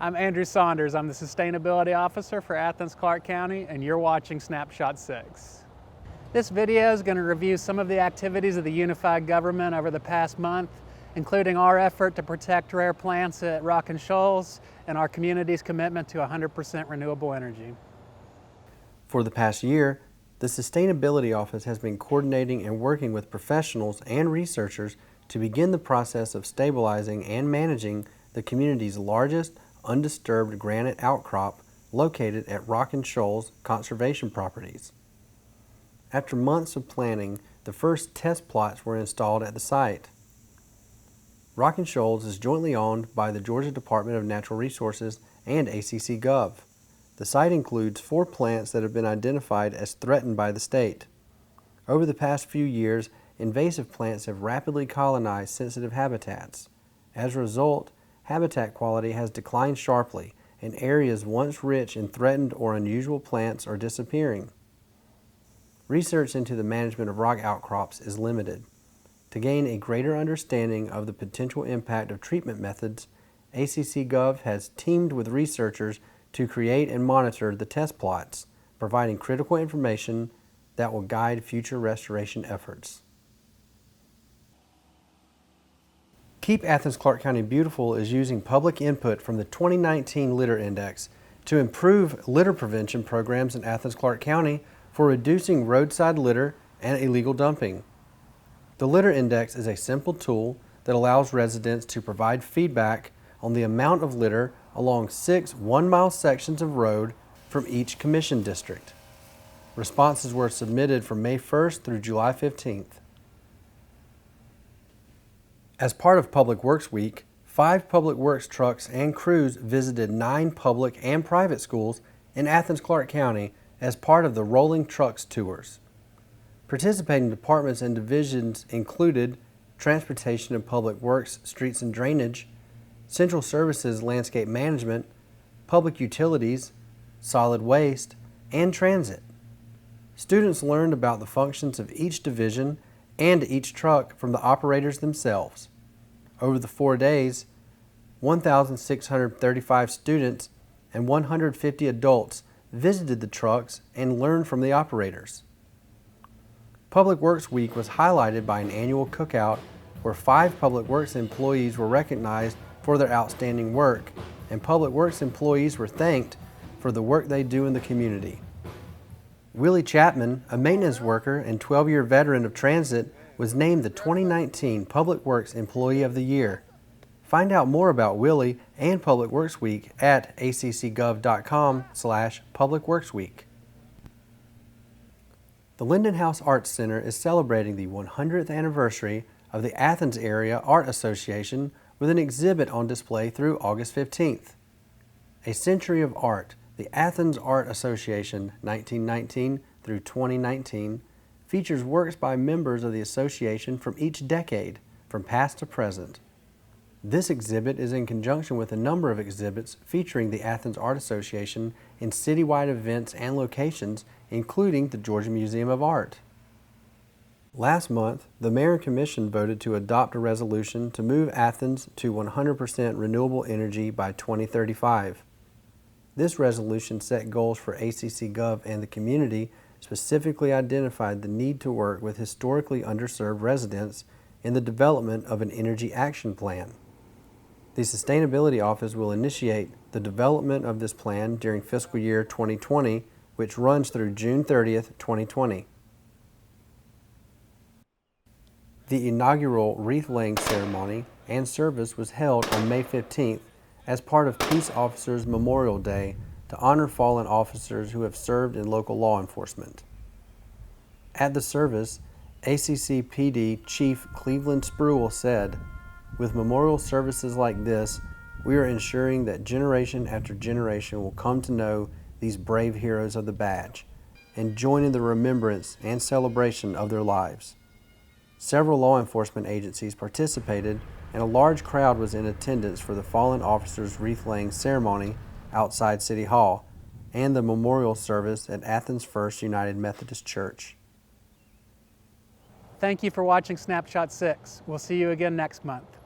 I'm Andrew Saunders. I'm the Sustainability Officer for Athens-Clarke County, and you're watching Snapshot 6. This video is going to review some of the activities of the unified government over the past month, including our effort to protect rare plants at Rock Shoals and our community's commitment to 100% renewable energy. For the past year, the Sustainability Office has been coordinating and working with professionals and researchers to begin the process of stabilizing and managing the community's largest undisturbed granite outcrop located at Rock Shoals conservation properties. After months of planning, the first test plots were installed at the site. Rock Shoals is jointly owned by the Georgia Department of Natural Resources and ACC Gov. The site includes 4 plants that have been identified as threatened by the state. Over the past few years, invasive plants have rapidly colonized sensitive habitats. As a result, habitat quality has declined sharply, and areas once rich in threatened or unusual plants are disappearing. Research into the management of rock outcrops is limited. To gain a greater understanding of the potential impact of treatment methods, ACC Gov has teamed with researchers to create and monitor the test plots, providing critical information that will guide future restoration efforts. Keep Athens-Clarke County Beautiful is using public input from the 2019 Litter Index to improve litter prevention programs in Athens-Clarke County for reducing roadside litter and illegal dumping. The Litter Index is a simple tool that allows residents to provide feedback on the amount of litter along 6 one-mile sections of road from each commission district. Responses were submitted from May 1st through July 15th. As part of Public Works Week, 5 Public Works trucks and crews visited 9 public and private schools in Athens-Clarke County as part of the Rolling Trucks Tours. Participating departments and divisions included Transportation and Public Works, Streets and Drainage, Central Services Landscape Management, Public Utilities, Solid Waste, and Transit. Students learned about the functions of each division and each truck from the operators themselves. Over the 4 days, 1,635 students and 150 adults visited the trucks and learned from the operators. Public Works Week was highlighted by an annual cookout where 5 Public Works employees were recognized for their outstanding work, and Public Works employees were thanked for the work they do in the community. Willie Chapman, a maintenance worker and 12-year veteran of transit, was named the 2019 Public Works Employee of the Year. Find out more about Willie and Public Works Week at accgov.com/publicworksweek. The Lyndon House Arts Center is celebrating the 100th anniversary of the Athens Area Art Association with an exhibit on display through August 15th. A Century of Art, the Athens Art Association 1919 through 2019, features works by members of the association from each decade, from past to present. This exhibit is in conjunction with a number of exhibits featuring the Athens Art Association in citywide events and locations, including the Georgia Museum of Art. Last month, the Mayor and Commission voted to adopt a resolution to move Athens to 100% renewable energy by 2035. This resolution set goals for ACC Gov and the community, specifically identified the need to work with historically underserved residents in the development of an energy action plan. The Sustainability Office will initiate the development of this plan during fiscal year 2020, which runs through June 30th, 2020. The inaugural Wreath Laying Ceremony and service was held on May 15th as part of Peace Officers Memorial Day to honor fallen officers who have served in local law enforcement. At the service, ACC PD Chief Cleveland Spruill said, "With memorial services like this, we are ensuring that generation after generation will come to know these brave heroes of the badge and join in the remembrance and celebration of their lives." Several law enforcement agencies participated, and a large crowd was in attendance for the fallen officers' wreath-laying ceremony outside City Hall and the memorial service at Athens First United Methodist Church. Thank you for watching Snapshot 6. We'll see you again next month.